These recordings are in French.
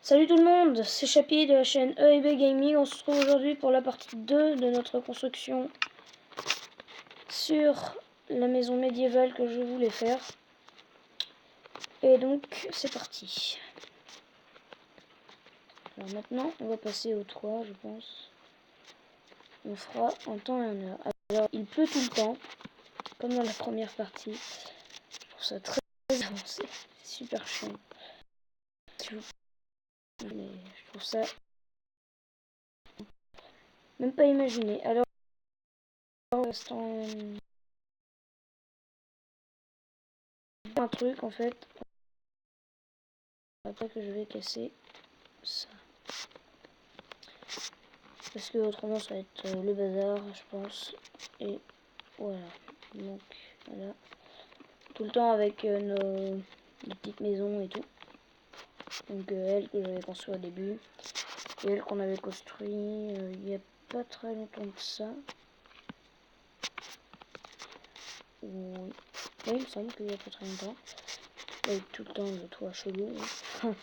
Salut tout le monde, c'est Chapi de la chaîne EIB Gaming. On se retrouve aujourd'hui pour la partie 2 de notre construction sur la maison médiévale que je voulais faire. Et donc c'est parti. Alors maintenant on va passer au 3 je pense. On fera en temps et en heure. Alors il pleut tout le temps, comme dans la première partie. Je trouve ça très avancé, c'est super chiant. Mais je trouve ça même pas imaginé. Alors un truc en fait. Après que je vais casser ça. Parce que autrement ça va être le bazar je pense. Et voilà. Donc voilà. Tout le temps avec nos petites maisons et tout. Donc elle que j'avais construit au début. Et elle qu'on avait construit il n'y a pas très longtemps que ça. Oui, il me semble qu'il n'y a pas très longtemps. Avec tout le temps le toit chelou. Hein.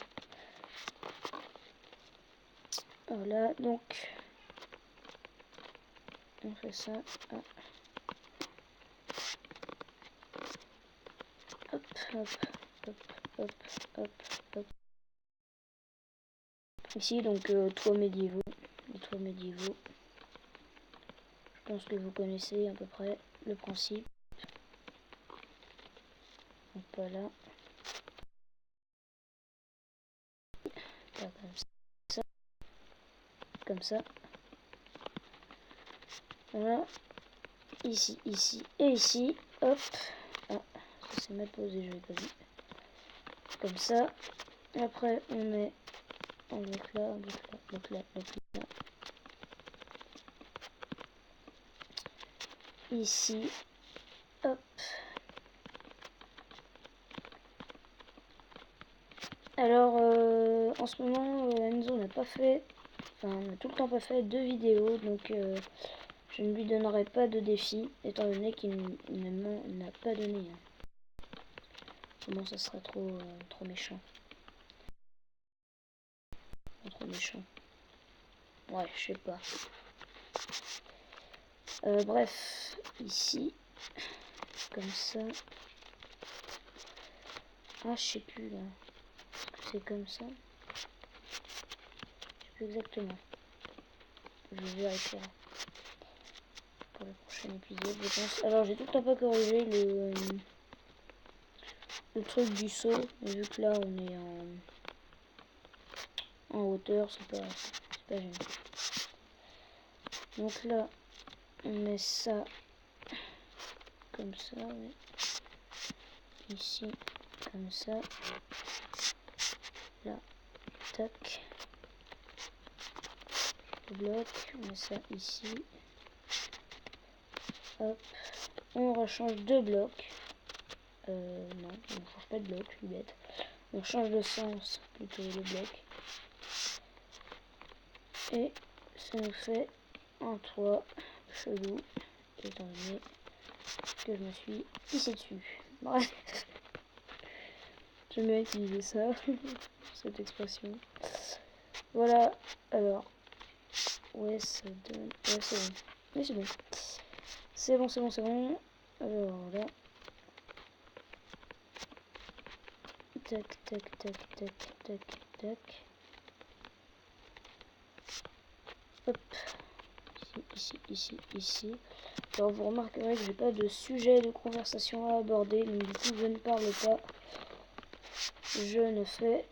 Voilà, donc on fait ça. Ah. Hop, hop, hop, hop, hop, hop. Ici donc toits médiévaux. Les toits médiévaux. Je pense que vous connaissez à peu près le principe. Donc voilà. Pas comme ça. Comme ça. Voilà. Ici, ici et ici. Hop. Ah, ça s'est mal posé, je l'ai pas vu. Comme ça. Après on met un bloc là, un bloc là, un bloc là, un bloc là. Ici. Hop. Alors en ce moment Enzo n'a pas fait, enfin on n'a tout le temps pas fait de vidéos, donc je ne lui donnerai pas de défi étant donné qu'il ne m'en a pas donné. Comment ça serait trop méchant. Trop méchant. Ouais, je sais pas. Bref, ici, comme ça. Ah, je sais plus là. C'est comme ça. Je sais plus exactement. Je vérifierai pour le prochain épisode, je pense. Alors, j'ai tout le temps pas corrigé le truc du saut, mais vu que là on est en hauteur, c'est pas gênant. Donc là, on met ça comme ça, ouais. Ici, comme ça. Là, tac. Le bloc, on met ça ici. Hop. On rechange de blocs. Non, on ne change pas de bloc, je suis bête. On change de sens, plutôt le bloc. Et ça nous fait un toit chelou, étant donné que je me suis pissé dessus. Bref. J'aime bien utiliser ça, cette expression. Voilà, alors. Ouais, ça donne. Ouais, c'est bon. Oui, c'est bon. C'est bon, c'est bon, c'est bon. Alors là. Tac, tac, tac, tac, tac, tac. Hop. Ici, ici, ici. Alors vous remarquerez que j'ai pas de sujet de conversation à aborder, donc du coup je ne parle pas. Je ne fais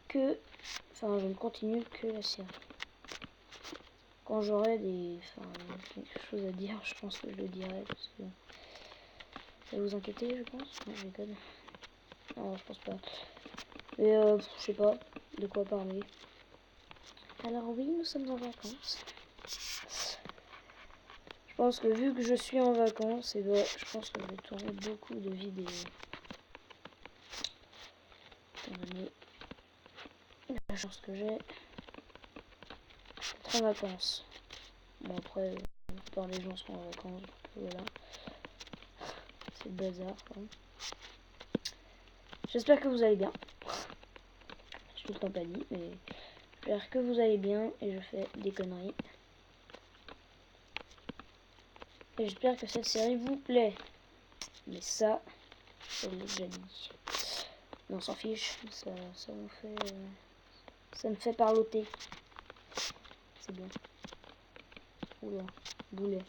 que... Enfin, je ne continue que la série. Quand j'aurai quelque chose à dire, je pense que je le dirai, parce que... Ça va vous inquiéter, je pense? Non, je déconne. Non, je pense pas. Mais je sais pas de quoi parler. Alors oui, nous sommes en vacances. Je pense que vu que je suis en vacances, et ben, je pense que je vais tourner beaucoup de vidéos. Étant donné la chance que j'ai d'être en vacances. Bon après, la plupart des gens sont en vacances, donc voilà. C'est le bazar, quoi. J'espère que vous allez bien. tout le temps pas dit, mais j'espère que vous allez bien et je fais des conneries. Et j'espère que cette série vous plaît. Mais ça, je l'ai déjà dit. Mais on s'en fiche, ça me fait parloter. C'est bien. Oula, boulet.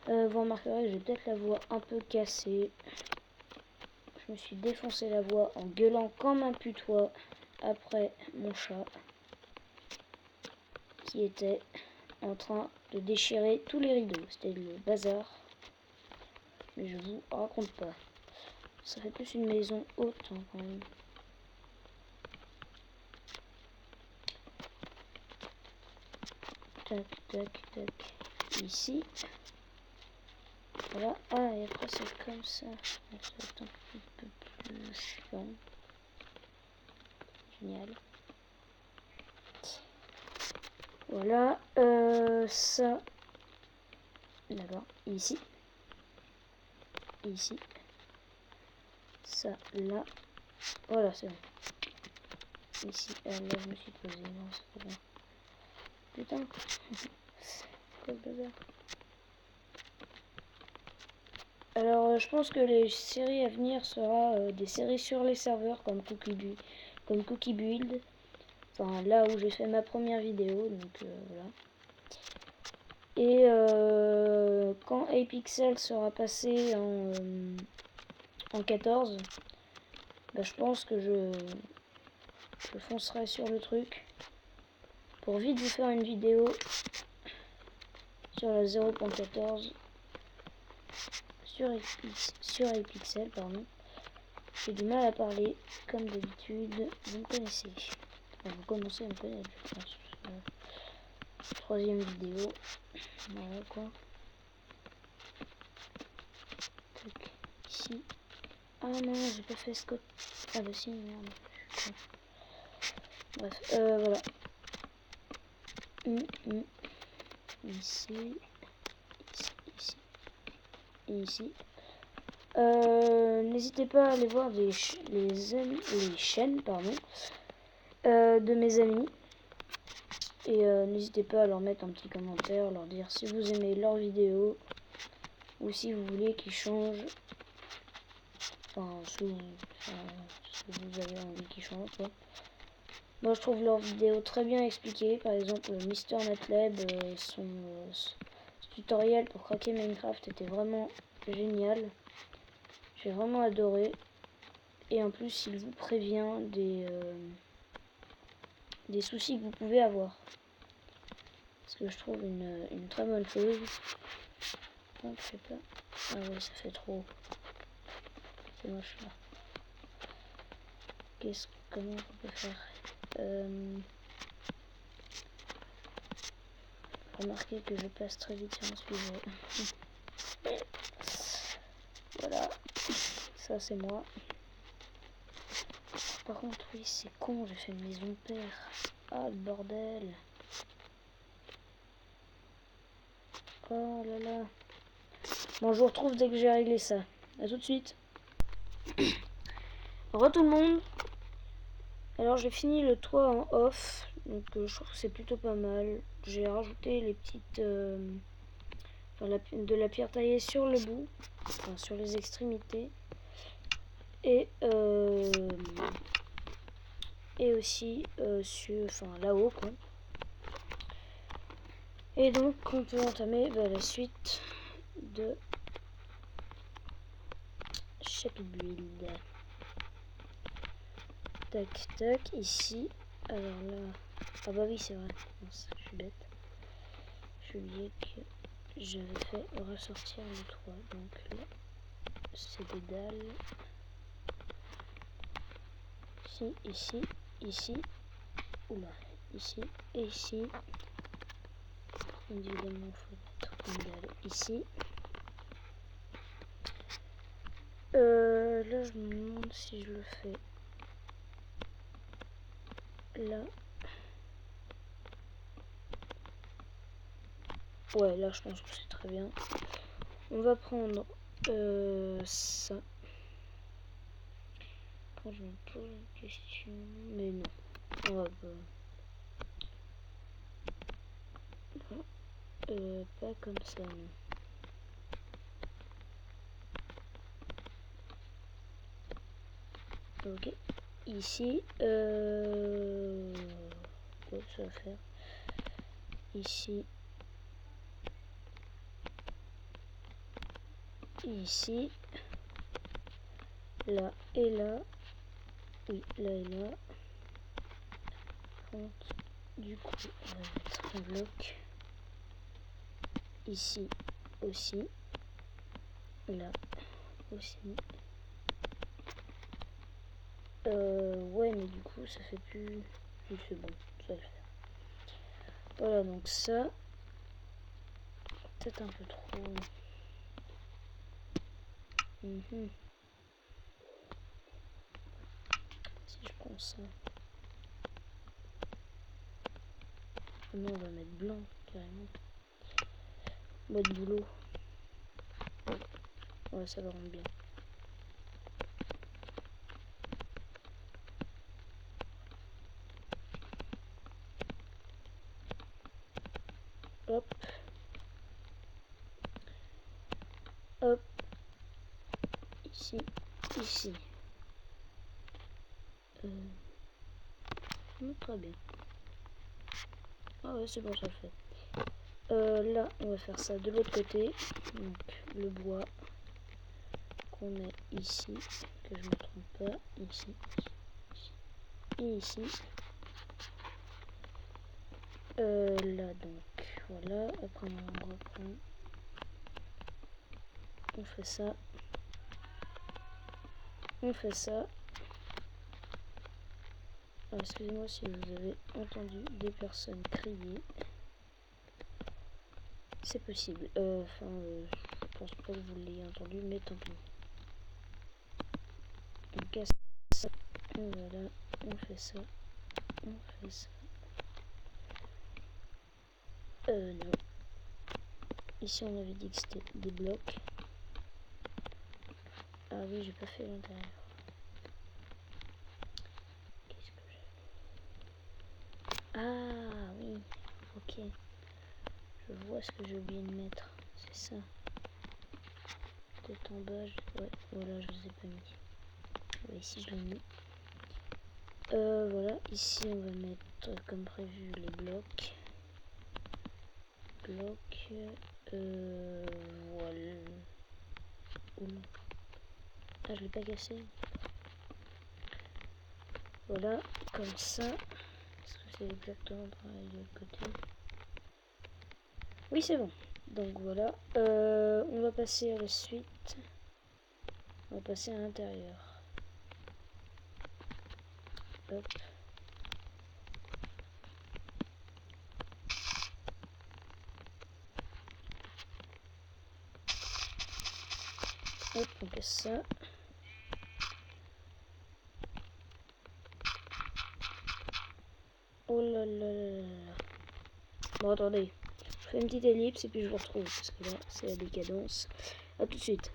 Vous remarquerez, j'ai peut-être la voix un peu cassée. Je me suis défoncé la voix en gueulant comme un putois après mon chat qui était en train de déchirer tous les rideaux. C'était le bazar. Mais je vous raconte pas. Ça fait plus une maison haute hein, quand même. Tac, tac, tac. Ici. Voilà. Ah, et après c'est comme ça. Donc, ça va être un peu plus chiant. Génial. Voilà. Ça. D'accord. Ici. Ici. Ça, là. Voilà, c'est bon. Ici. Là, je me suis posé. Non, c'est pas bon. Putain. Quoi le bazar. Alors, je pense que les séries à venir sera des séries sur les serveurs comme Cookie Build. Enfin, là où j'ai fait ma première vidéo, donc voilà. Et quand Apixel sera passé en 14, bah, je pense que je foncerai sur le truc pour vite vous faire une vidéo sur la 0.14 sur Apixel, pardon. J'ai du mal à parler, comme d'habitude, vous me connaissez. Enfin, vous commencez à me connaître, je pense. Troisième vidéo. Voilà quoi. Tac. Ici. Ah non, j'ai pas fait Scott. Ah bah si, merde. Bref, voilà. Ici. Ici. Et ici. N'hésitez pas à aller voir les chaînes pardon, de mes amis. Et n'hésitez pas à leur mettre un petit commentaire, leur dire si vous aimez leurs vidéos ou si vous voulez qu'ils changent. Enfin, si vous avez envie qu'ils changent quoi. Moi je trouve leurs vidéos très bien expliquées. Par exemple, Mister Matlab, son tutoriel pour craquer Minecraft était vraiment génial. J'ai vraiment adoré. Et en plus, il vous prévient des soucis que vous pouvez avoir. Ce que je trouve une très bonne chose. Donc, je sais pas. Ah ouais, ça fait trop. C'est moche là. Comment on peut faire remarquez que je passe très vite sur un sujet. Voilà. Ça, c'est moi. Par contre, oui, c'est con, j'ai fait une maison de père. Ah, le bordel. Oh là là. Bon, je vous retrouve dès que j'ai réglé ça. A tout de suite. Re tout le monde. Alors, j'ai fini le toit en off. Donc, je trouve que c'est plutôt pas mal. J'ai rajouté les petites... de la pierre taillée sur le bout. Enfin, sur les extrémités. Et aussi là-haut quoi. Et donc on peut entamer la suite de chapitre build. Tac tac ici. Alors là, ah bah oui c'est vrai, je suis bête. J'ai oublié que j'avais fait ressortir le toit. Donc là c'est des dalles. Ici, oula, ici et ici. Évidemment, il faut mettre une dalle ici. Là, je me demande si je le fais là. Ouais, là, je pense que c'est très bien. On va prendre ça. Quand je me pose une question, mais non, on va pas comme ça, non. Ok, ici, quoi ça va faire? Ici, ici, là et là, oui, là et là. Donc, du coup, on va mettre un bloc ici aussi, là aussi. Ouais, mais du coup, ça fait plus. Oui, c'est bon, ça va le faire. Voilà, donc ça, peut-être un peu trop. Si je prends ça, non, on va mettre blanc carrément. Mode boulot. Ouais, ça va rendre bien. Hop. Hop. Ici. Ici. Très bien. Ah ouais, c'est bon, ça le fait. Là, on va faire ça de l'autre côté. Donc, le bois qu'on met ici. Que je ne me trompe pas. Ici. Et ici. Là, donc, voilà. Après, on reprend. On fait ça. On fait ça. Excusez-moi si vous avez entendu des personnes crier. C'est possible. Je pense pas que vous l'ayez entendu, mais tant pis. On casse ça. Voilà. On fait ça. On fait ça. Non. Ici, on avait dit que c'était des blocs. Ah oui, j'ai pas fait l'intérieur. Qu'est-ce que j'ai? Ah oui. Ok. Je vois ce que j'ai oublié de mettre. C'est ça. Peut-être en bas. Ouais, voilà, je les ai pas mis. Ouais, ici, je l'ai mis. Voilà. Ici, on va mettre comme prévu les blocs. Voilà. Ah, je l'ai pas cassé. Voilà, comme ça. Est-ce que c'est exactement pareil de l'autre côté? Oui, c'est bon. Donc voilà. On va passer à la suite. On va passer à l'intérieur. Hop. Hop, on casse ça. Oh là là là là. Bon, attendez. Je fais une petite ellipse et puis je vous retrouve. Parce que là, c'est la décadence. A tout de suite.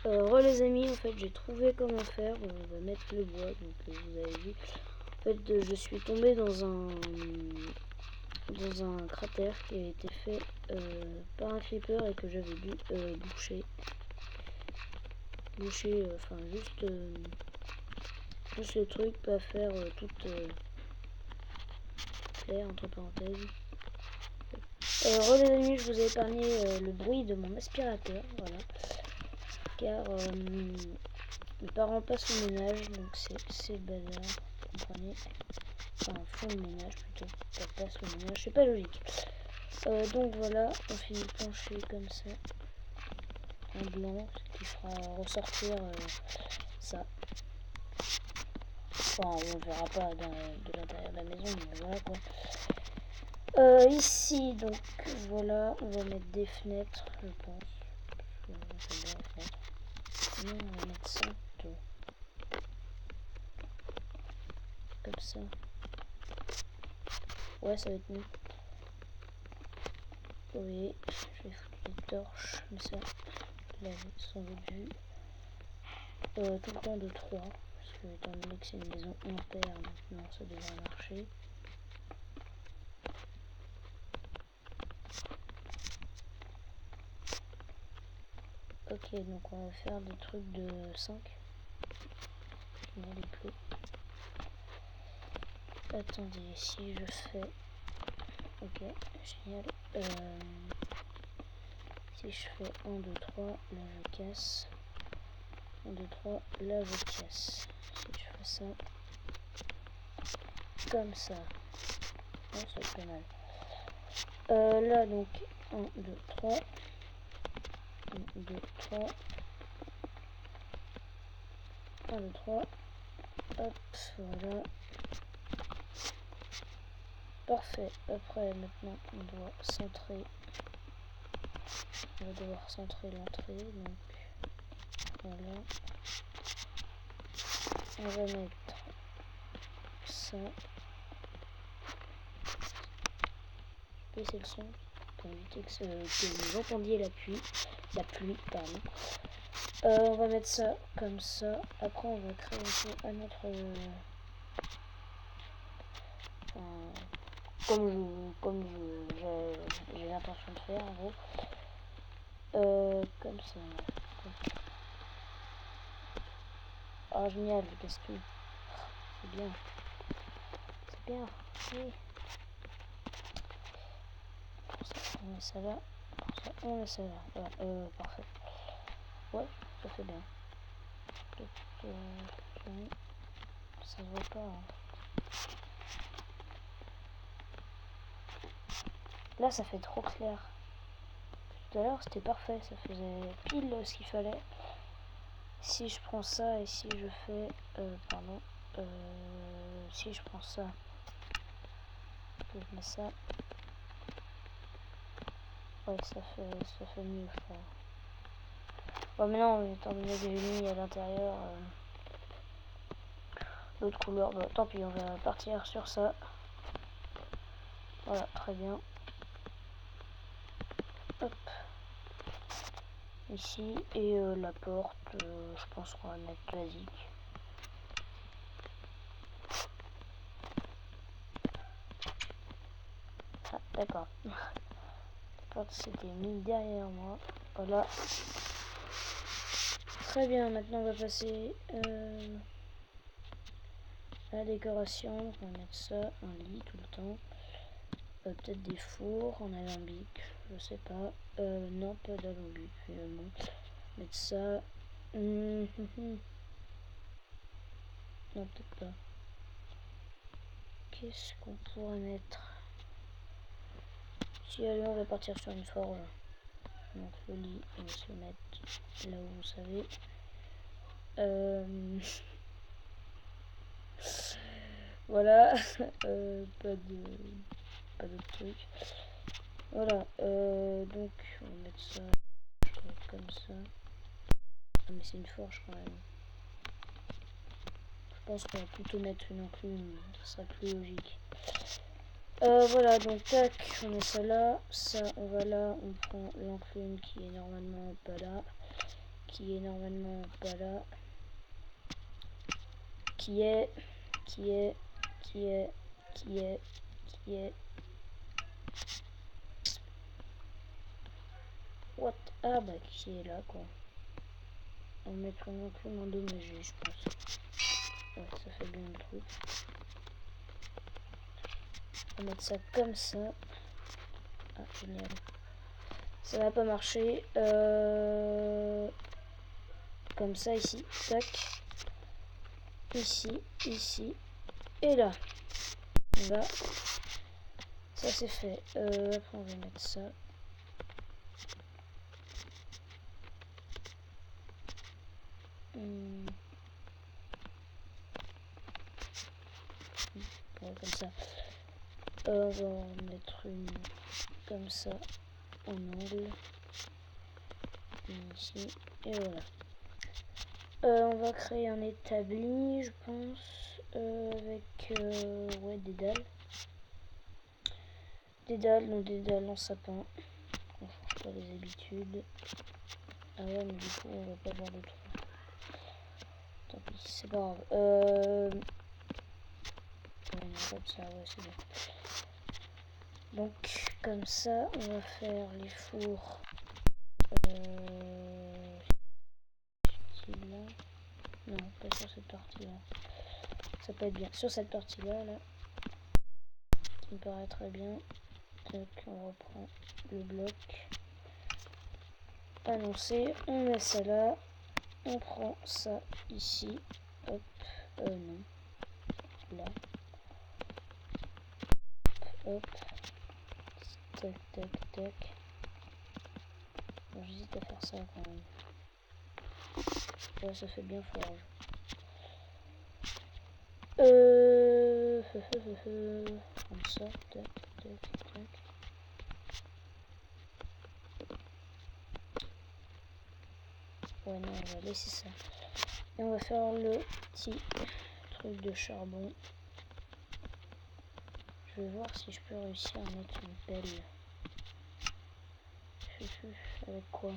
Les amis, en fait, j'ai trouvé comment faire. On va mettre le bois. Donc, vous avez vu. En fait, je suis tombé dans un cratère qui a été fait par un creeper et que j'avais dû boucher. Enfin, juste le truc, pas faire toute claire, entre parenthèses. Les amis, je vous ai épargné le bruit de mon aspirateur, voilà. Car mes parents passent au ménage, donc c'est le bazar, vous comprenez. Enfin, font le ménage plutôt, pas passent au ménage, c'est pas logique. Donc voilà, on finit le plancher comme ça, en blanc, ce qui fera ressortir ça. Enfin, on verra pas de l'intérieur de la maison, mais voilà quoi. Ici, donc voilà, on va mettre des fenêtres, je pense. J'aime bien les fenêtres. Non, on va mettre ça plutôt. Comme ça. Ouais, ça va être mieux. Oui, je vais foutre les torches, mais ça, là, sans doute vu. Tout le temps de 3, parce étant donné que c'est une maison impaire, maintenant ça devrait marcher. Ok, donc on va faire des trucs de 5. On a les plus. Attendez, si je fais... Ok, génial. Si je fais 1, 2, 3, là je casse. 1, 2, 3, là je casse. Si je fais ça, comme ça. Ouais, c'est pas mal. Là donc, 1, 2, 3. 1, 2, 3. 1, 2, 3. Hop, voilà. Parfait. Après, maintenant, on doit centrer. On va devoir centrer l'entrée. Donc, voilà. On va mettre ça. Je vais baisser le son pour éviter que vous entendiez la pluie. Pardon. On va mettre ça comme ça. Après, on va créer un peu un autre. Comme j'ai l'intention de faire en gros. Comme ça. Ah génial, je casse tout. C'est bien. C'est bien. Oui. Pour ça, on met ça là. Pour ça, on met ça là. Voilà. Parfait. Ouais, ça fait bien. Ça se voit pas. Hein. Là, ça fait trop clair. Tout à l'heure, c'était parfait. Ça faisait pile ce qu'il fallait. Si je prends ça et si je fais... pardon. Si je prends ça, que je mets ça, ouais, ça fait mieux, je crois. Bon, mais non, étant donné que j'ai mis à l'intérieur l'autre couleur, bah, tant pis, on va partir sur ça. Voilà, très bien. Hop. Ici, et la porte, je pense qu'on va mettre basique. Ah, d'accord. C'était mis derrière moi. Voilà. Très bien, maintenant on va passer à la décoration. Donc on va mettre ça, un lit tout le temps. Peut-être des fours en alambic, je sais pas. Non, pas d'alambic finalement. Mettre ça. Non, peut-être pas. Qu'est-ce qu'on pourrait mettre? Si allez, on va partir sur une forge. Donc le lit, on va se le mettre là où vous savez. Voilà. Pas d'autre truc. Voilà. Donc on va mettre ça comme ça. Ah, mais c'est une forge quand même. Je pense qu'on va plutôt mettre une enclume, ça sera plus logique. Voilà, donc tac, on met ça là, ça on va là, on prend l'enclume qui est normalement pas là, qui est normalement pas là, qui est, what, ah bah qui est là quoi. On va mettre une enclume endommagée je pense. Ouais, ça fait bien le truc. On va mettre ça comme ça. Ah génial. Ça va pas marcher. Comme ça ici. Tac. Ici. Ici. Et là. Là. Ça c'est fait. Après on va mettre ça. Ouais, comme ça. On va en mettre une comme ça. En angle. Ici. Et voilà. On va créer un établi, je pense, avec ouais, des dalles. Des dalles en sapin. On change pas les habitudes. Ah ouais, mais du coup, on va pas voir le trou. Tant pis, c'est pas grave. Ouais, non, comme ça, ouais, c'est bon. Donc, comme ça, on va faire les fours. Là. Non, pas sur cette partie-là. Ça peut être bien. Sur cette partie-là, là, qui me paraît très bien. Donc, on reprend le bloc. Annoncé, on met ça là. On prend ça ici. Hop, non. Là. Hop. Tac, tac, tac. Bon, j'hésite à faire ça quand même. Là, ça fait bien forge. Comme ça, tac, tac, tac. Ouais, non, on va laisser ça. Et on va faire le petit truc de charbon. Je vais voir si je peux réussir à mettre une pelle. Avec quoi?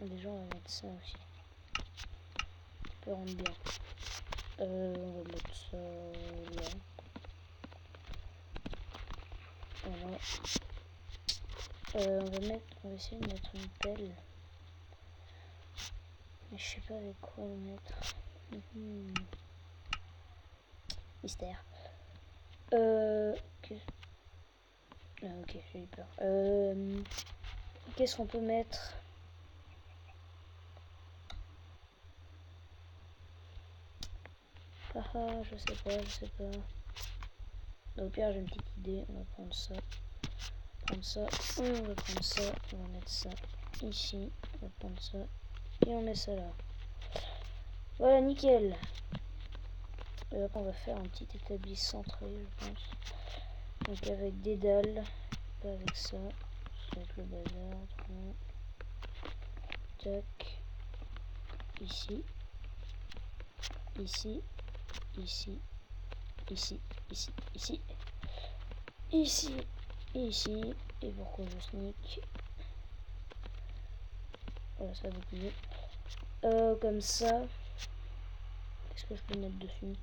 Déjà, on va mettre ça aussi. Ça peut rendre bien. On va mettre ça là. Voilà. On va essayer de mettre une pelle. Mais je sais pas avec quoi le mettre. Mystère. Ok, j'ai eu peur. Qu'est-ce qu'on peut mettre? Ah, je sais pas. Au pire, j'ai une petite idée. On va prendre ça. On va prendre ça. On va mettre ça ici. On va prendre ça. Et on met ça là. Voilà, nickel. Et après, on va faire un petit établi centré, je pense. Donc avec des dalles. Pas avec ça. Avec le bazar. Tac. Ici. Ici. Ici. Ici. Ici. Ici. Ici. Ici. Et pourquoi je sneak? Voilà, ça va beaucoup mieux. Comme ça. Qu'est-ce que je peux mettre dessus?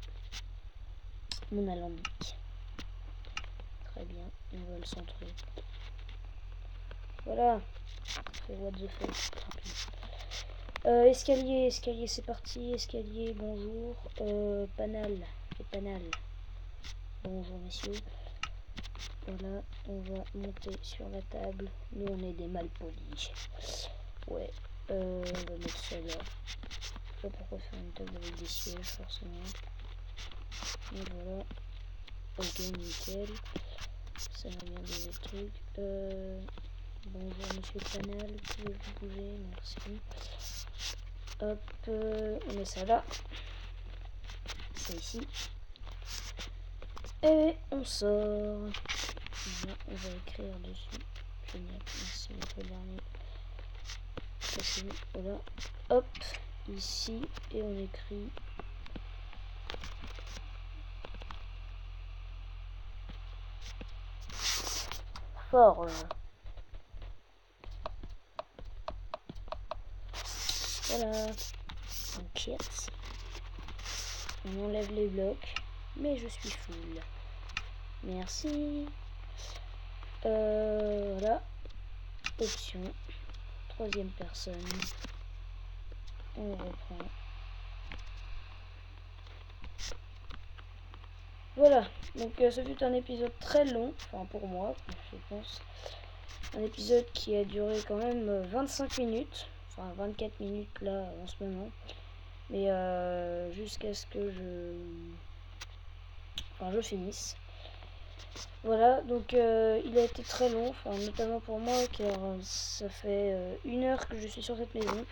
Mon alambic. Très bien. On va le centrer. Voilà. C'est what the fuck. Escalier, c'est parti. Escalier, bonjour. Panal. Et panal. Bonjour messieurs. Voilà, on va monter sur la table. Nous on est des malpolis. Ouais. On va mettre ça là. Je sais pas pourquoi faire une table avec des sièges forcément. Et voilà. Ok, nickel. Ça m'a bien des autres trucs. Bonjour monsieur Panal, pouvez-vous bouger? Merci. Hop, on met ça là. C'est ici. Et on sort. Là, on va écrire dessus. Génial, merci le dernier. Facile, voilà. Hop, ici, et on écrit forge. Voilà. Donc yes. On enlève les blocs, mais je suis full. Merci. Voilà. Option. Troisième personne. On reprend. Voilà. Donc ce fut un épisode très long. Enfin pour moi, je pense. Un épisode qui a duré quand même 25 minutes. Enfin 24 minutes là en ce moment. Mais jusqu'à ce que je finisse. Voilà, donc il a été très long, notamment pour moi, car ça fait 1 heure que je suis sur cette maison,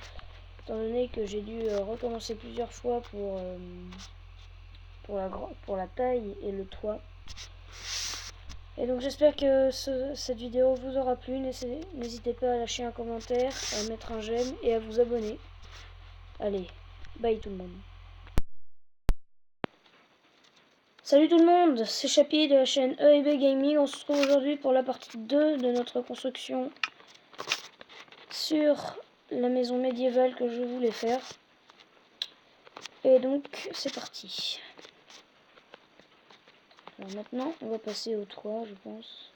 étant donné que j'ai dû recommencer plusieurs fois pour la taille et le toit. Et donc j'espère que cette vidéo vous aura plu. N'hésitez pas à lâcher un commentaire, à mettre un j'aime et à vous abonner. Allez, bye tout le monde. Salut tout le monde, c'est Chapi de la chaîne EEB Gaming. On se retrouve aujourd'hui pour la partie 2 de notre construction sur la maison médiévale que je voulais faire. Et donc c'est parti. Alors maintenant on va passer au 3 je pense.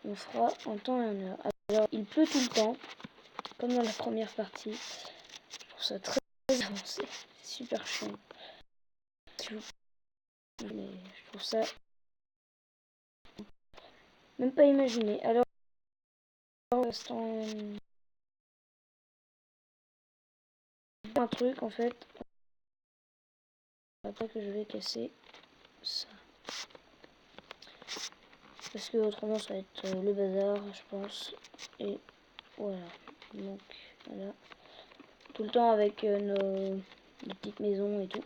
On fera en temps et en heure. Alors il pleut tout le temps, comme dans la première partie. Je trouve ça très avancé, c'est super chiant. Mais je trouve ça même pas imaginé. Alors c'est un truc en fait. Après que je vais casser ça. Parce que autrement ça va être le bazar je pense. Et voilà. Donc voilà. Tout le temps avec nos petites maisons et tout.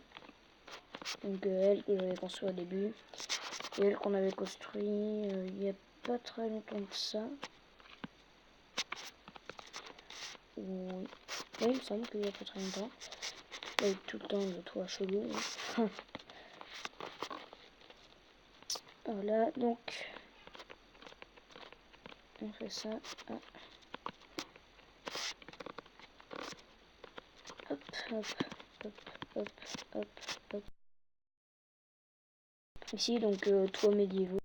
Donc elle que j'avais construit au début. Et elle qu'on avait construit il n'y a pas très longtemps que ça. Oui, il me semble qu'il y a pas très longtemps. Avec tout le temps le toit chelou. Hein. Voilà, donc on fait ça. Ah. Hop, hop, hop, hop, hop, hop. Ici, donc, toits médiévaux.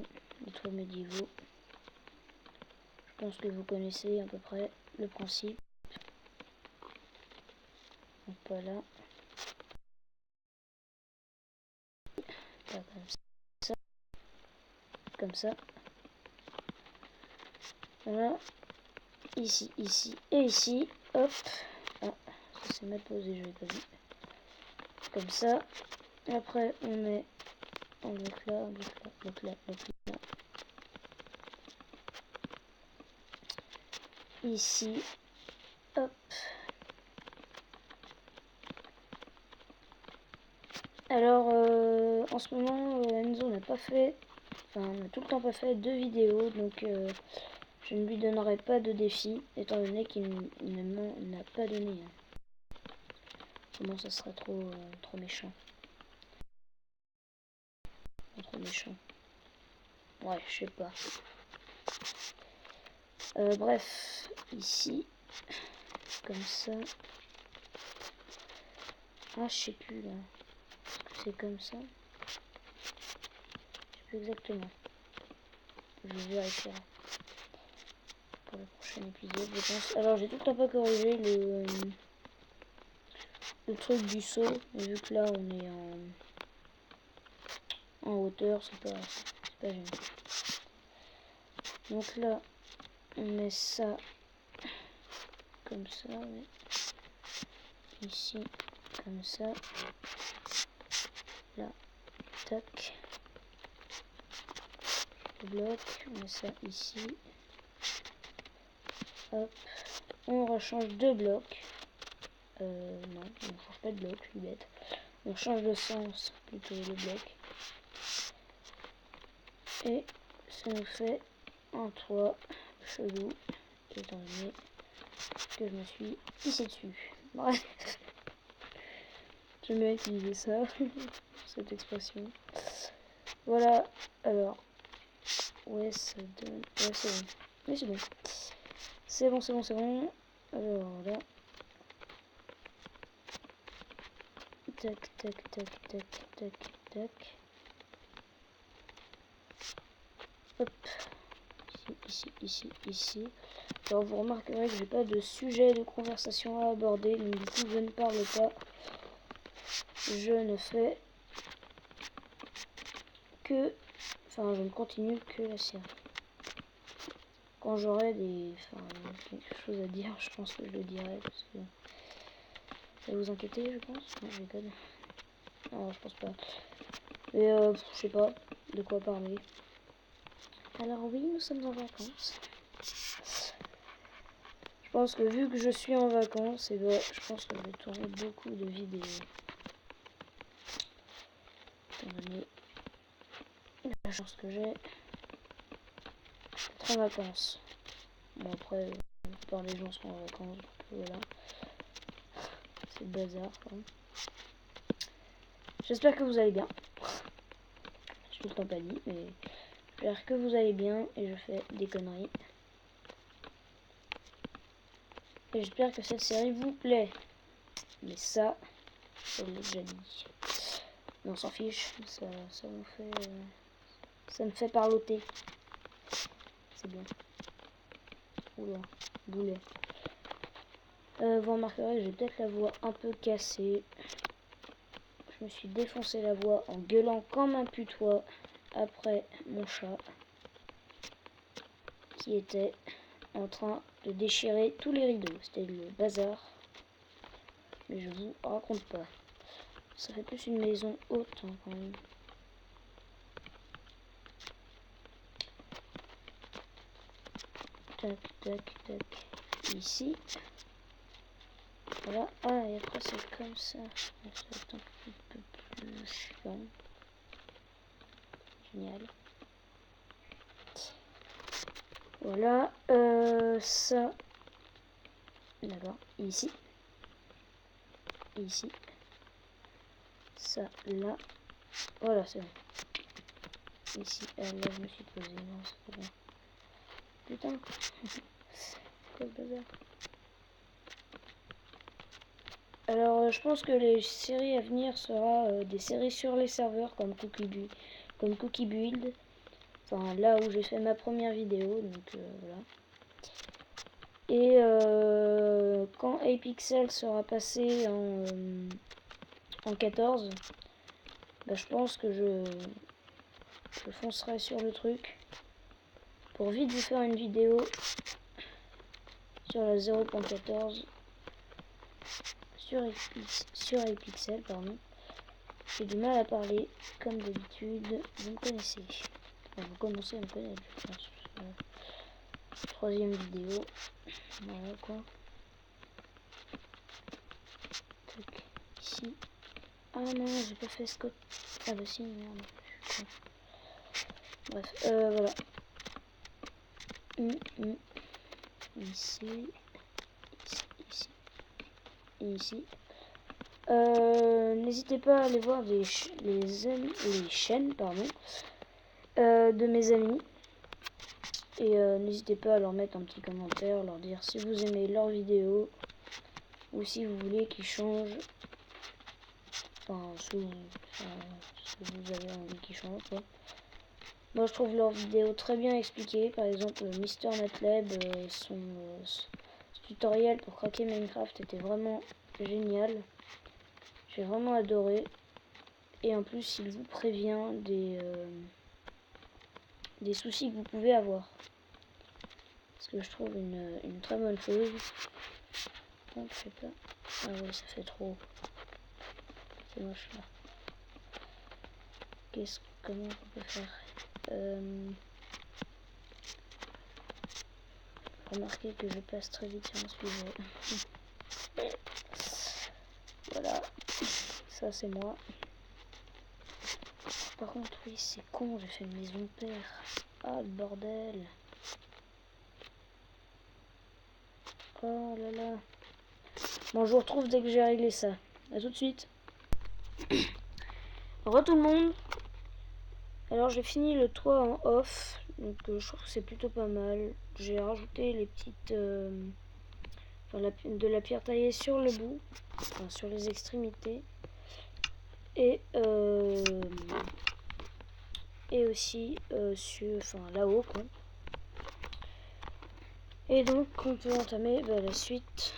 Les toits médiévaux. Je pense que vous connaissez à peu près le principe. Donc voilà. Pas comme ça. Comme ça. Voilà. Ici, ici et ici. Hop. Ah, ça s'est mal posé, je l'ai pas vu. Comme ça. Après, on met un bloc là, un bloc là, un bloc là, un bloc là. Ici. Hop. Alors, en ce moment, Enzo n'a pas fait, enfin, on n'a tout le temps pas fait de vidéos, donc je ne lui donnerai pas de défi, étant donné qu'il ne m'en a pas donné. Sinon, ça serait trop méchant. Trop méchant. Ouais, je sais pas. Bref, ici, comme ça. Ah, je sais plus là. C'est comme ça. Je sais plus exactement. Je vérifierai pour le prochain épisode, je pense. Alors, j'ai tout le temps pas corrigé le truc du saut, mais vu que là on est en hauteur, c'est pas gênant. Donc là, on met ça comme ça, ouais. Ici, comme ça. Là, tac. Le bloc, on met ça ici. Hop. On rechange de bloc. Non, on ne change pas de bloc, je suis bête. On change de sens, plutôt le bloc. Et ça nous fait un toit chelou, étant donné que je me suis pissé dessus. Bref. J'aime bien utiliser ça, cette expression. Voilà, alors. Ouais, ça donne. Ouais, c'est bon. Oui, c'est bon. C'est bon, c'est bon, c'est bon. Alors là. Tac, tac, tac, tac, tac, tac. Hop. Ici, ici, ici. Alors vous remarquerez que j'ai pas de sujet de conversation à aborder, donc du coup je ne parle pas. Je ne fais que, enfin je ne continue que la série. Quand j'aurai quelque chose à dire, je pense que je le dirai parce que ça va vous inquiéter, je pense. Non, je déconne. Non, je pense pas. Mais je sais pas de quoi parler. Alors oui, nous sommes en vacances. Je pense que vu que je suis en vacances, et ben, je pense que je vais tourner beaucoup de vidéos. Étant donné la chance que j'ai d'être en vacances. Bon après, la plupart des gens sont en vacances, donc voilà. C'est le bazar quoi. J'espère que vous allez bien. Je tout le temps pas dit, mais j'espère que vous allez bien et je fais des conneries. Et j'espère que cette série vous plaît. Mais ça, Je l'ai déjà dit. Mais on s'en fiche, ça me fait... ça me fait parloter. C'est bien. Oula, boulet. Vous remarquerez, j'ai peut-être la voix un peu cassée. Je me suis défoncé la voix en gueulant comme un putois après mon chat qui était en train de déchirer tous les rideaux. C'était le bazar. Mais je vous raconte pas. Ça fait plus une maison haute hein, quand même. Tac, tac, tac. Ici. Voilà. Ah, et après c'est comme ça. Ça va être un petit peu plus long. Génial. Voilà. Ça. D'accord. Ici. Ici. Ça, là. Voilà, c'est bon. Ici, là, je me suis posé. Non, c'est pas bon. Putain. Quoi le bazar? Alors, je pense que les séries à venir sera des séries sur les serveurs comme Cookie Build. Enfin, là où j'ai fait ma première vidéo, donc voilà. Et quand Apixel sera passé en 14, bah, je pense que je foncerai sur le truc pour vite vous faire une vidéo sur la 0.14 sur Apixel, pardon. J'ai du mal à parler, comme d'habitude, vous me connaissez. Enfin, vous commencez à me connaître, je pense. Troisième vidéo. Voilà quoi. Tac, ici. Ah non, j'ai pas fait Scott. Ah bah si, merde. Bref, voilà. Ici. Ici. Et ici. N'hésitez pas à aller voir les chaînes pardon, de mes amis. Et n'hésitez pas à leur mettre un petit commentaire, leur dire si vous aimez leurs vidéos ou si vous voulez qu'ils changent. Enfin, si vous avez envie qu'ils changent quoi. Moi je trouve leurs vidéos très bien expliquées. Par exemple Mister Netlab, son tutoriel pour craquer Minecraft était vraiment génial. J'ai vraiment adoré. Et en plus il vous prévient des soucis que vous pouvez avoir. Ce que je trouve une très bonne chose. Donc, je sais pas. Ah ouais, ça fait trop. C'est moche là. Comment on peut faire remarquez que je passe très vite sur un sujet. Voilà. Ça c'est moi. Par contre oui c'est con, j'ai fait une maison de père. Ah le bordel. Oh là là. Bon je vous retrouve dès que j'ai réglé ça. A tout de suite. Re tout le monde. Alors j'ai fini le toit en off. Donc je trouve que c'est plutôt pas mal. J'ai rajouté les petites... de la pierre taillée sur le bout. Enfin sur les extrémités. Et aussi là-haut quoi. Et donc on peut entamer la suite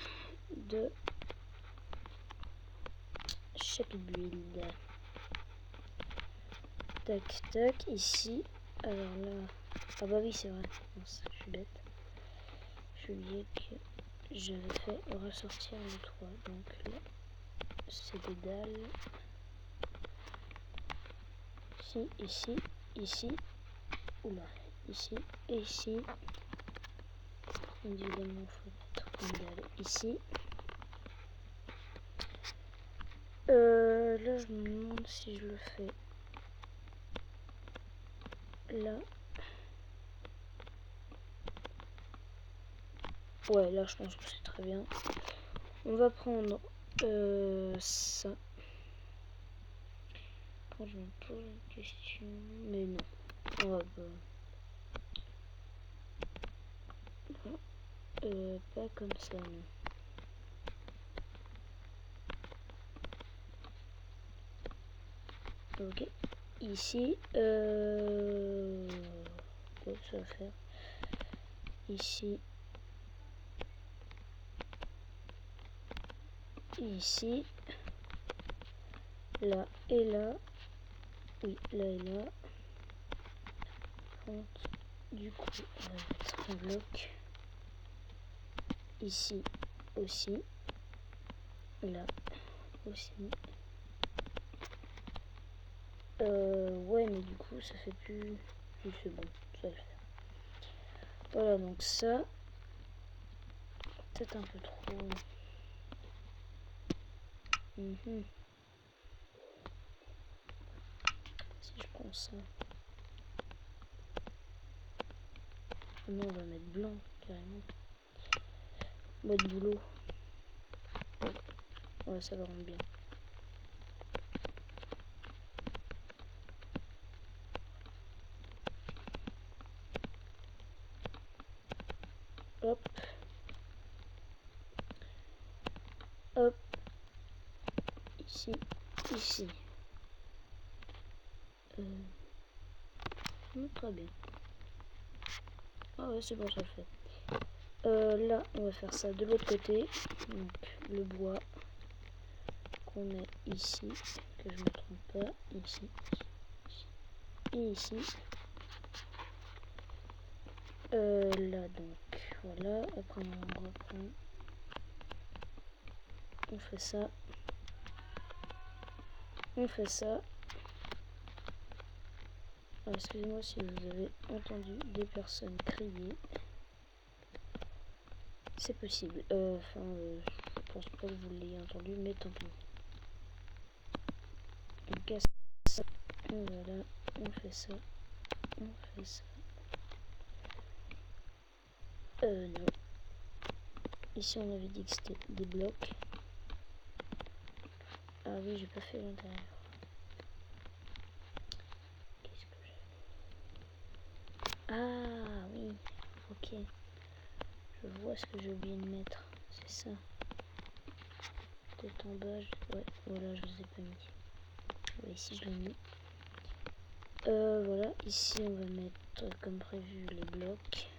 de chapitre build. Tac tac ici. Alors là. Ah bah oui c'est vrai. Non, je suis bête. Je oublié que j'avais fait ressortir le toit. Donc là c'est des dalles. Ici. Oula. Ici et ici. Évidemment, il faut mettre une dalle ici. Là, je me demande si je le fais là. Ouais, là, je pense que c'est très bien. On va prendre ça. Quand je me pose une question, mais non, on va pas comme ça, non. Ok. Ici, ça va faire. Ici. Ici. Là et là. Oui, là et là. Donc, du coup, on va mettre un bloc. Ici aussi. Là aussi. Ouais, mais du coup, ça fait plus... Oui, c'est bon, ça va le faire. Voilà, donc ça... Peut-être un peu trop... Si je prends ça... Non, on va mettre blanc, carrément. Mode boulot. Ouais, ça va rendre bien. Hop. Hop. Ici. Ici. Très bien. Ah ouais, c'est bon, ça le fait. Là, on va faire ça de l'autre côté. Donc, le bois qu'on met ici. Que je ne me trompe pas. Ici. Et ici. Là, donc, voilà. Après, on reprend. On fait ça. On fait ça. Excusez-moi si vous avez entendu des personnes crier. C'est possible. Enfin, je pense pas que vous l'ayez entendu, mais tant pis. On casse ça. Voilà. On fait ça. On fait ça. Non. Ici, on avait dit que c'était des blocs. Ah oui, j'ai pas fait l'intérieur. Qu'est-ce que j'ai... Ah oui. Ok. Je vois ce que j'ai oublié de mettre. C'est ça. Peut-être en bas. Ouais, voilà, je les ai pas mis. Ouais, ici, je l'ai mis. Voilà. Ici, on va mettre comme prévu les blocs.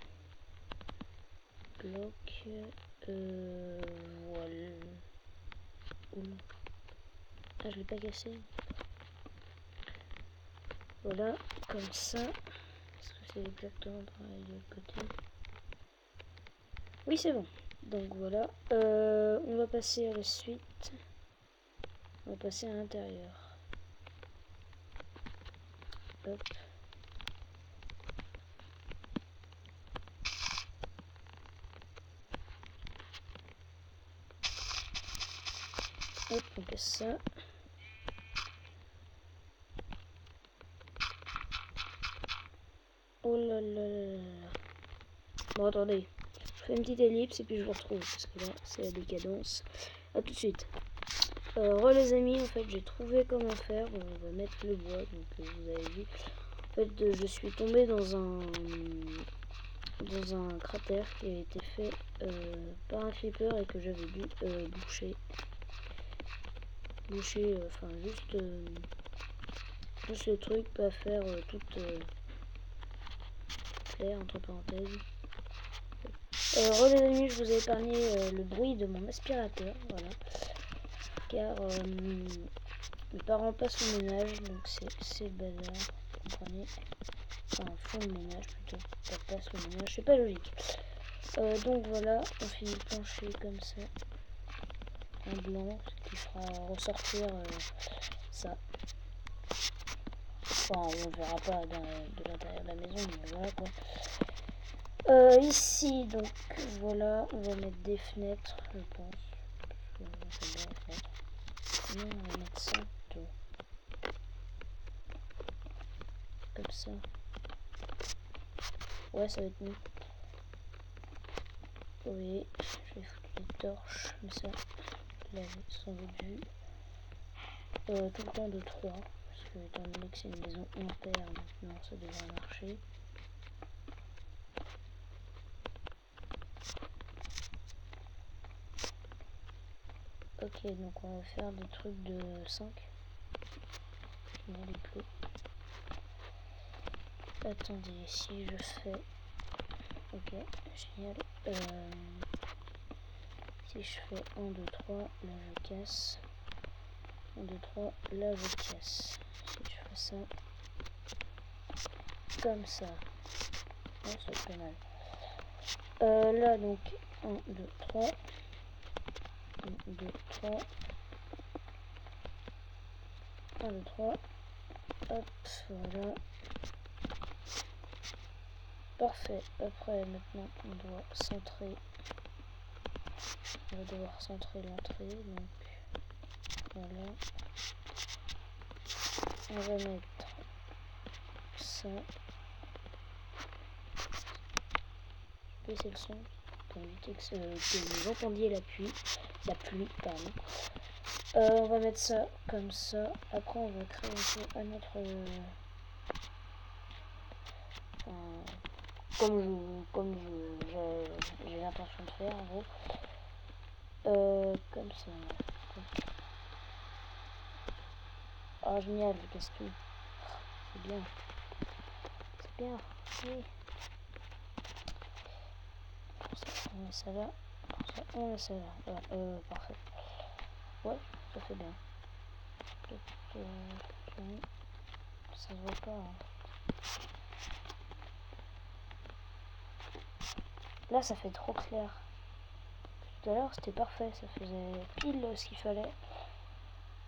Voilà. Oula. Ah, je l'ai pas cassé. Voilà, comme ça. Est-ce que c'est exactement pareil de l'autre côté? Oui, c'est bon. Donc voilà. On va passer à la suite. On va passer à l'intérieur. Hop. Hop, on casse ça. Oh là là là là. Bon, attendez. Je fais une petite ellipse et puis je vous retrouve. Parce que là, c'est la décadence. A tout de suite. Les amis, en fait, j'ai trouvé comment faire. On va mettre le bois. Donc, vous avez vu. En fait, je suis tombé dans un cratère qui a été fait par un creeper et que j'avais dû boucher. Enfin, juste le truc, pas faire toute claire, entre parenthèses. Les amis, je vous ai épargné le bruit de mon aspirateur, voilà. Car mes parents passent le ménage, donc c'est le bazar, vous comprenez. Enfin, font le ménage plutôt, pas passent le ménage, c'est pas logique. Donc voilà, on finit le plancher comme ça. En blanc, ce qui fera ressortir ça. Enfin, on verra pas de l'intérieur de la maison, mais voilà quoi. Ici, donc voilà, on va mettre des fenêtres, je pense. Non, on va mettre ça plutôt. Comme ça. Ouais, ça va être mieux. Oui, je vais foutre les torches, mais ça, vous l'avez sans doute vu. Tout le temps de 3, parce que étant donné que c'est une maison impaire, maintenant ça devrait marcher. Ok, donc on va faire des trucs de 5. il pleut. Attendez, si je fais... Ok, génial. Si je fais 1, 2, 3, là je casse. 1, 2, 3, là je casse. Si je fais ça, comme ça. Oh, ça fait mal. Là donc 1, 2, 3. 1, 2, 3. 1, 2, 3. Hop, voilà. Parfait. Après, maintenant, on doit centrer. On va devoir centrer l'entrée. Donc, voilà. On va mettre ça. Je vais baisser le son pour éviter que vous entendiez la pluie. La pluie, pardon. On va mettre ça comme ça. Après, on va créer un autre. Comme j'ai l'intention de faire en gros. Comme ça. Ah génial, je casse tout. C'est bien. C'est bien. Oui. On met ça là. On met ça là. Voilà. Parfait. Ouais, ça fait bien. Ça se voit pas. Hein. Là, ça fait trop clair. Tout à l'heure, c'était parfait. Ça faisait pile ce qu'il fallait.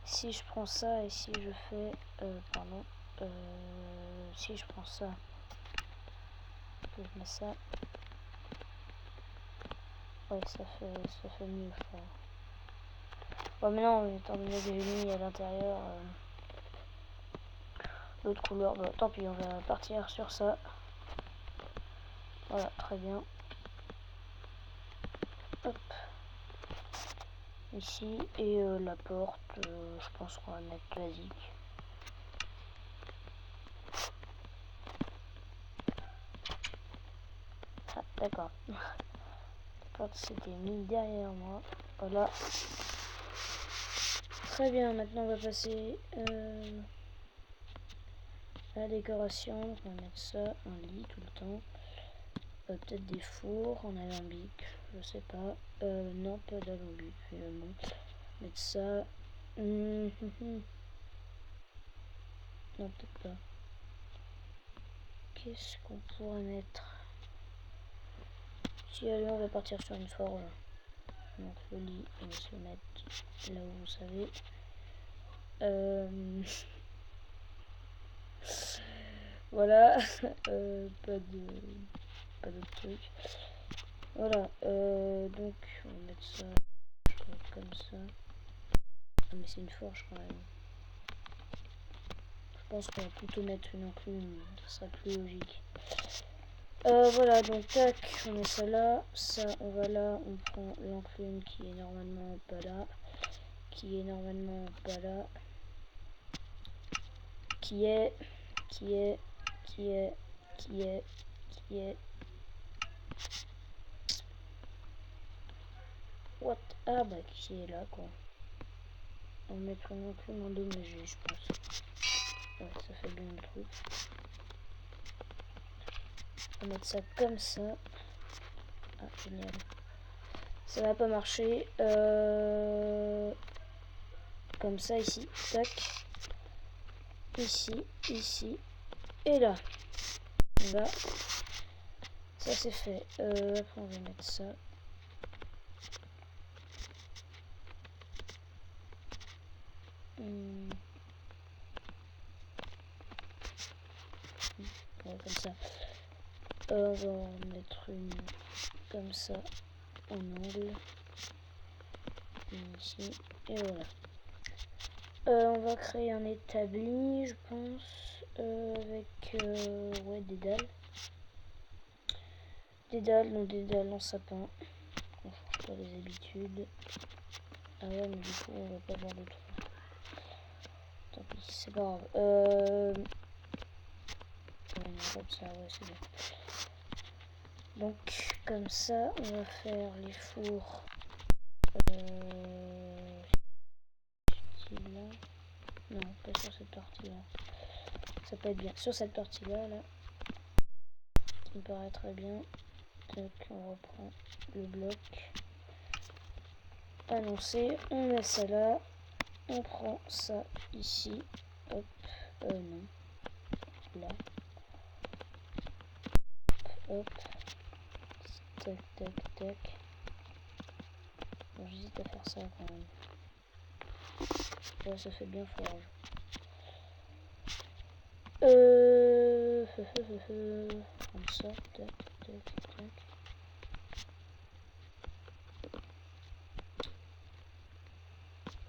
Si je prends ça et si je fais... pardon. Si je prends ça... Je mets ça... Ouais, ça fait mieux, je crois. Ouais, mais non, étant donné que j'ai mis à l'intérieur l'autre couleur, bah, tant pis, on va partir sur ça. Voilà, très bien. Hop. Ici, et la porte, je pense qu'on va mettre basique. Ah, d'accord. La porte s'était mis derrière moi. Voilà. Très bien, maintenant on va passer à la décoration. Donc on va mettre ça, un lit tout le temps. Peut-être des fours en alambic, je sais pas. Non, pas d'alambic finalement. Mettre ça. Non, peut-être pas. Qu'est-ce qu'on pourrait mettre? Si allez, on va partir sur une forge. Donc le lit, on va se le mettre là où vous savez. Voilà. Pas d'autres trucs. Voilà. Donc on va mettre ça comme ça. Ah, mais c'est une forge quand même. Je pense qu'on va plutôt mettre une enclume, ça sera plus logique. Voilà, donc tac, on met ça là, ça on va là, on prend l'enclume qui est normalement pas là, qui est normalement pas là, qui est, what, ah bah qui est là quoi. On va mettre une enclume endommagée je pense. Ouais, ça fait bien le truc. On va mettre ça comme ça. Ah, génial. Ça va pas marcher. Comme ça ici. Tac. Ici, ici. Et là. Là. Ça c'est fait. Après on va mettre ça. Ouais, comme ça. On va en mettre une comme ça en angle. Ici. Et voilà. On va créer un établi, je pense, avec ouais, des dalles. Donc des dalles en sapin. On change pas les habitudes. Ah ouais, mais du coup, on va pas avoir de trou. Tant pis, c'est pas grave. Ouais, non, comme ça, ouais, c'est bien. Donc, comme ça, on va faire les fours. Là. Non, pas sur cette partie-là. Ça peut être bien. Sur cette partie-là, là. Ça me paraît très bien. Donc, on reprend le bloc. Annoncé. On met ça là. On prend ça ici. Hop. Non. Là. Hop. Tac, tac, tac. Bon, j'hésite à faire ça quand même. Là, ça fait bien forge. Comme ça, tac, tac, tac.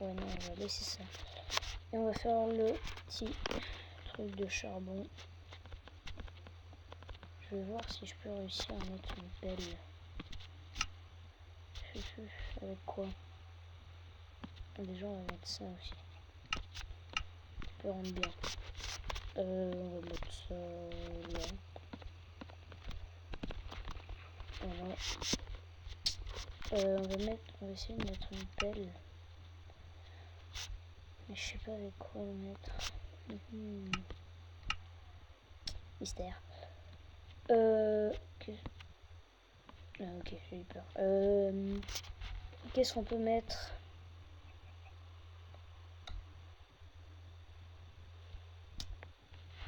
Ouais, non, on va laisser ça. Et on va faire le petit truc de charbon. Je vais voir si je peux réussir à mettre une pelle. Avec quoi? Déjà, on va mettre ça aussi. Ça peut rendre bien. On va mettre ça là. Voilà. On va essayer de mettre une pelle. Mais je sais pas avec quoi le mettre. Mystère. Ok, j'ai eu peur. Qu'est-ce qu'on peut mettre?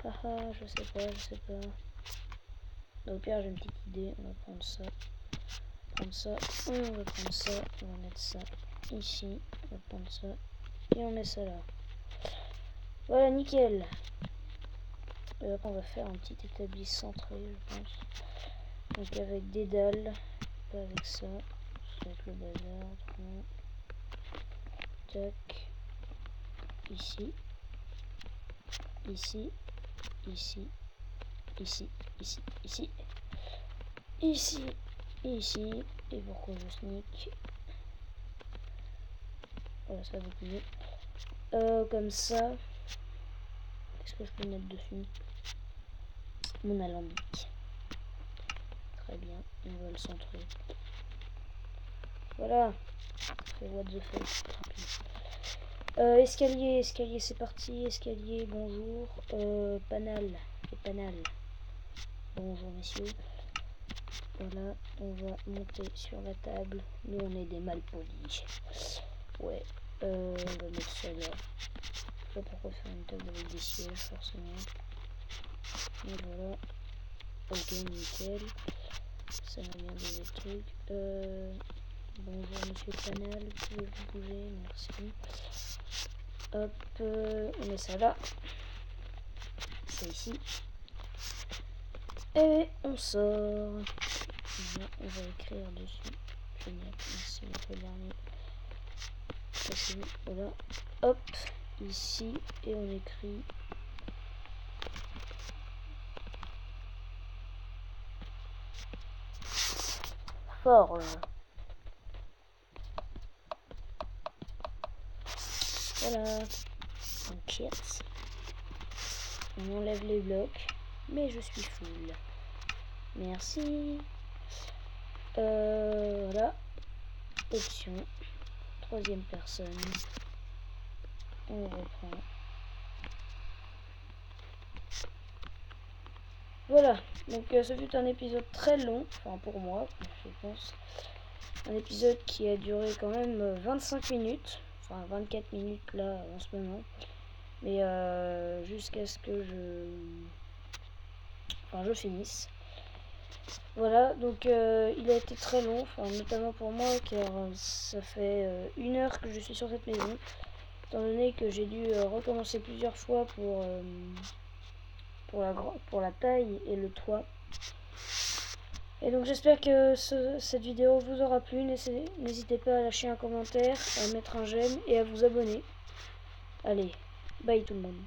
Haha, je sais pas. Donc, au pire, j'ai une petite idée. On va prendre ça. On va prendre ça. On va mettre ça ici. On va prendre ça. Et on met ça là. Voilà, nickel. Et après, on va faire un petit établi centré, je pense. Donc, avec des dalles. Pas avec ça. Avec le bazar. Tac. Ici. Ici. Ici. Ici. Ici. Ici. Ici. Ici. Et pourquoi je sneak? Voilà, ça va beaucoup mieux. Comme ça. Qu'est-ce que je peux mettre dessus? Mon alambic. Très bien. On va le centrer. Voilà. What the fuck. Escalier, c'est parti. Escalier, bonjour. Panal. Et panal. Bonjour messieurs. Voilà, on va monter sur la table. Nous on est des malpolis. Ouais. On va mettre ça là. Je sais pas pourquoi faire une table avec des sièges forcément. Et voilà. Ok, nickel. Ça m'a bien donné le truc. Bonjour monsieur Panal, pouvez-vous bouger? Merci. Hop, on met ça là. C'est ici. Et on sort. Voilà, on va écrire dessus. Génial, merci le dernier. Voilà. Hop, ici. Et on écrit. Forge. Voilà. Donc yes. On enlève les blocs. Mais je suis full. Merci. Voilà. Option. Troisième personne. On reprend. Voilà. Donc ce fut un épisode très long. Enfin pour moi, je pense. Un épisode qui a duré quand même 25 minutes. Enfin 24 minutes là en ce moment. Mais jusqu'à ce que je finisse. Voilà, donc il a été très long, notamment pour moi, car ça fait 1 heure que je suis sur cette maison, étant donné que j'ai dû recommencer plusieurs fois pour la taille et le toit. Et donc j'espère que cette vidéo vous aura plu. N'hésitez pas à lâcher un commentaire, à mettre un j'aime et à vous abonner. Allez, bye tout le monde.